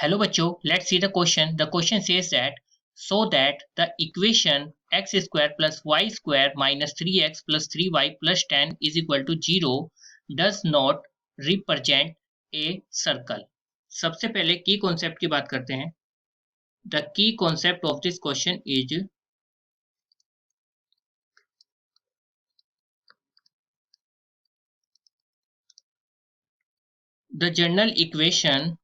Hello bachcho, let's see the question. The question says that so that the equation x square plus y square minus 3x plus 3y plus 10 is equal to 0 does not represent a circle. सबसे पहले की concept की बात करते हैं. The key concept of this question is the general equation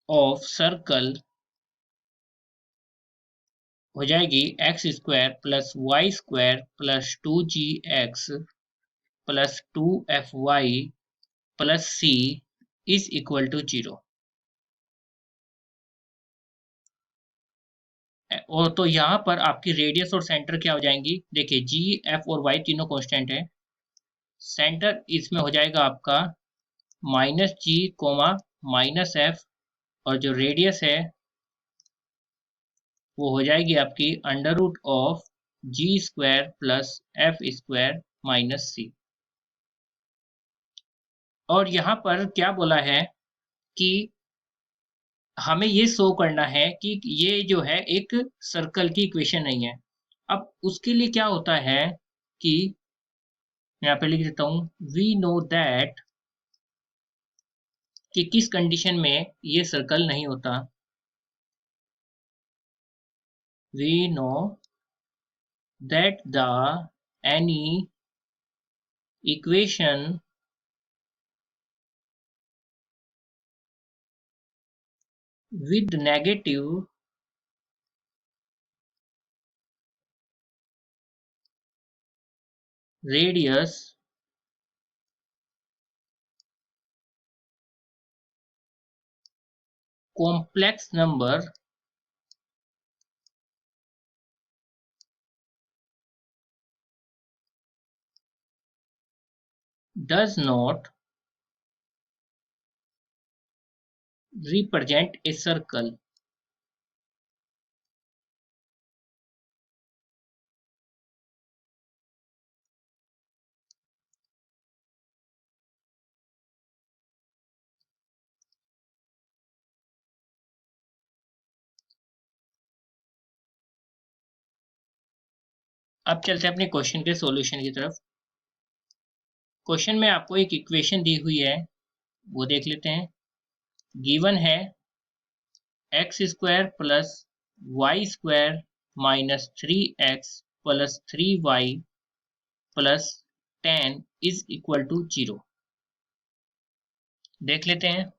of circle हो जाएगी x square plus Y square plus 2gx plus 2fy plus c is equal to 0. और तो यहाँ पर आपकी रेडियस और सेंटर क्या हो जाएंगी. देखिए जी एफ और वाई तीनों कांस्टेंट है. सेंटर इसमें हो जाएगा आपका minus g comma minus f और जो रेडियस है वो हो जाएगी आपकी under root of g square plus f square minus c. और यहाँ पर क्या बोला है कि हमें ये शो करना है कि ये जो है एक सर्कल की इक्वेशन नहीं है. अब उसके लिए क्या होता है कि यहाँ पे लिख देता हूं वी नो दैट कि किस कंडीशन में ये सर्कल नहीं होता. We know that the any equation with negative radius complex number does not represent a circle. अब चलते हैं अपने क्वेश्चन के सॉल्यूशन की तरफ. क्वेश्चन में आपको एक इक्वेशन दी हुई है वो देख लेते हैं. गिवन है x square plus Y square minus 3x plus 3y plus 10 is equal to 0. देख लेते हैं.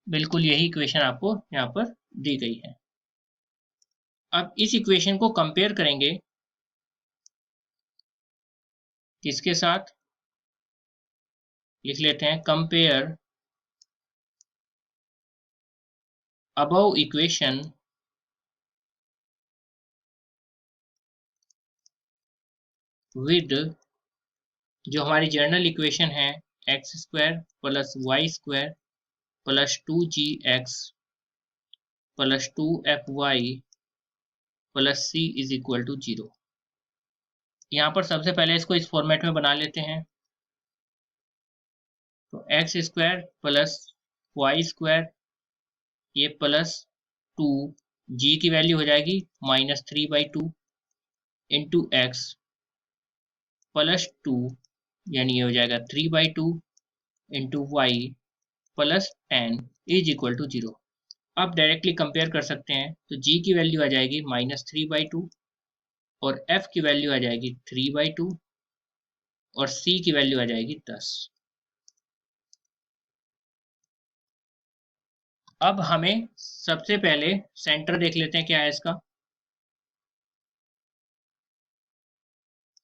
बिल्कुल यही इक्वेशन आपको यहाँ पर दी गई है. अब इस इक्वेशन को कंपेयर करेंगे किसके साथ. लिख लेते हैं कंपेयर अबव इक्वेशन विद जो हमारी जनरल इक्वेशन है x square plus Y square plus 2gx plus 2fy plus c is equal to 0. यहाँ पर सबसे पहले इसको इस फॉर्मेट में बना लेते हैं. तो X square plus Y square ये प्लस 2 जी की वैल्यू हो जाएगी -3/2 इंटू एक्स प्लस 2 यानी ये हो जाएगा 3/2 into y plus 10 is equal to 0. आप डायरेक्टली कंपेयर कर सकते हैं. तो g की वैल्यू आ जाएगी -3/2 और f की वैल्यू आ जाएगी 3/2 और c की वैल्यू आ जाएगी 10. अब हमें सबसे पहले सेंटर देख लेते हैं क्या है इसका.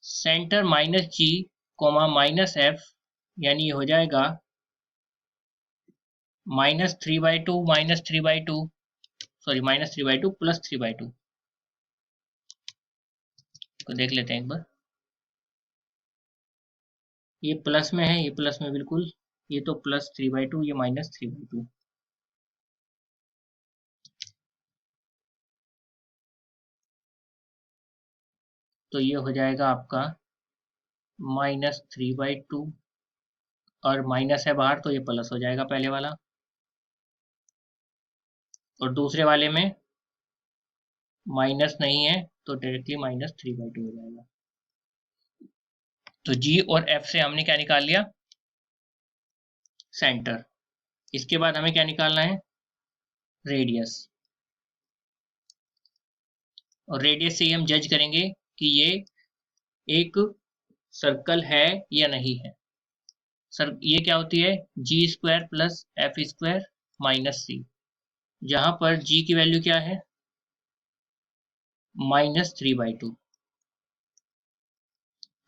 सेंटर -g कोमा -f यानी ये हो जाएगा -3/2 प्लस 3/2 को देख लेते हैं एक बार. ये प्लस में है, ये प्लस में बिल्कुल, ये तो +3/2, ये -3/2। तो ये हो जाएगा आपका -3/2, और माइनस है बाहर तो ये प्लस हो जाएगा पहले वाला, और दूसरे वाले में माइनस नहीं है तो डायरेक्टली -3/2 हो जाएगा। तो जी और एफ से हमने क्या निकाल लिया, सेंटर। इसके बाद हमें क्या निकालना है, रेडियस। और रेडियस से ही हम जज करेंगे कि ये एक सर्कल है या नहीं है। सर ये क्या होती है, g² + f² - c, जहां पर g की वैल्यू क्या है, -3/2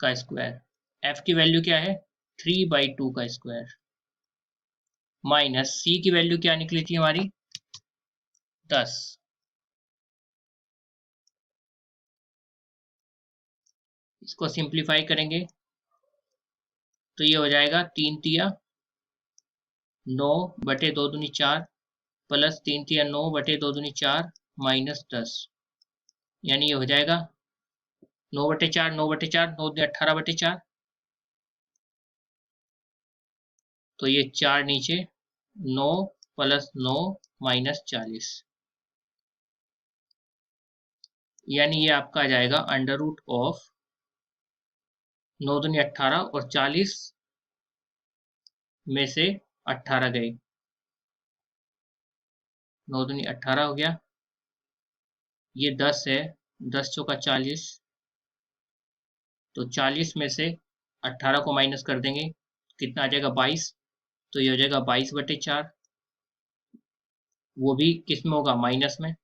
का स्क्वायर, f की वैल्यू क्या है, 3/2 का स्क्वायर, माइनस c की वैल्यू क्या निकली थी हमारी, 10। इसको सिंप्लीफाई करेंगे तो ये हो जाएगा 3 तिया 9 बटे 2 दूनी 4 प्लस 3 तिया 9 बटे 2 दूनी 4 -10, यानी ये हो जाएगा 9/4, 9/4, 9 × 18/4, तो ये 4 नीचे, 9 + 9 -40, यानी ये आपका आ जाएगा √ऑफ 9 दूनी 18 और 40 में से 18 गए, 9 दूनी 18 हो गया, ये 10 है, 10 चौका 40, तो 40 में से 18 को माइनस कर देंगे, कितना आ जाएगा 22, तो ये हो जाएगा 22/4, वो भी किस में होगा, माइनस में,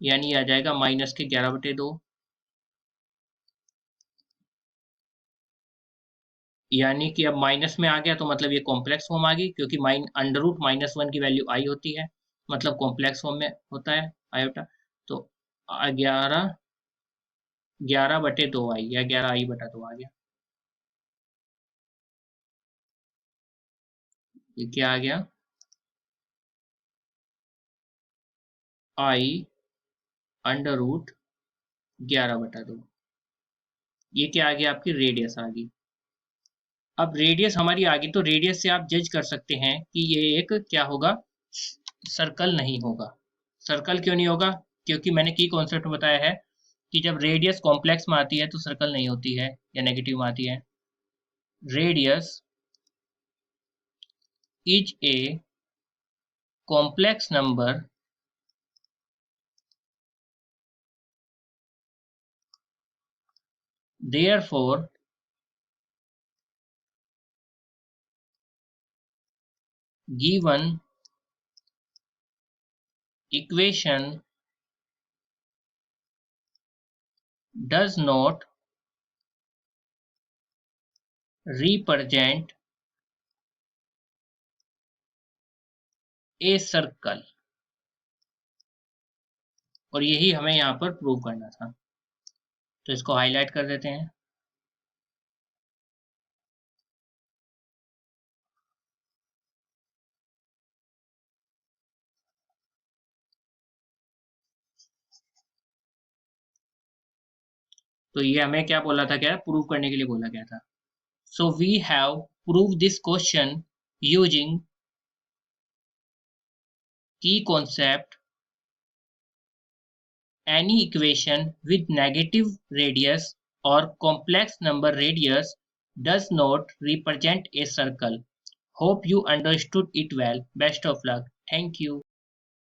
यानी ये आ जाएगा -11/2, यानी कि अब माइनस में आ गया तो मतलब ये कॉम्प्लेक्स फॉर्म आ गई, क्योंकि √-1 की वैल्यू आई होती है, मतलब कॉम्प्लेक्स फॉर्म में होता है आयोटा, तो 11/2 आई, या 11i/2 आ गया, ये क्या आ गया, i√11/2, ये क्या आ गया, आपकी रेडियस आ गई। अब रेडियस हमारी आ गई, तो रेडियस से आप जज कर सकते हैं कि ये एक क्या होगा, सर्कल नहीं होगा। सर्कल क्यों नहीं होगा, क्योंकि मैंने की कॉन्सेप्ट बताया है कि जब रेडियस कॉम्प्लेक्स में आती है तो सर्कल नहीं होती है, या नेगेटिव में आती है। Radius is a complex number therefore given equation does not represent a circle, और यही हमें यहाँ पर प्रूव करना था, तो इसको हाईलाइट कर देते हैं। तो ये हमें क्या बोला था, क्या प्रूव करने के लिए बोला गया था। So we have prove this question using की concept, any equation with negative radius or complex number radius does not represent a circle. Hope you understood it well. Best of luck. Thank you.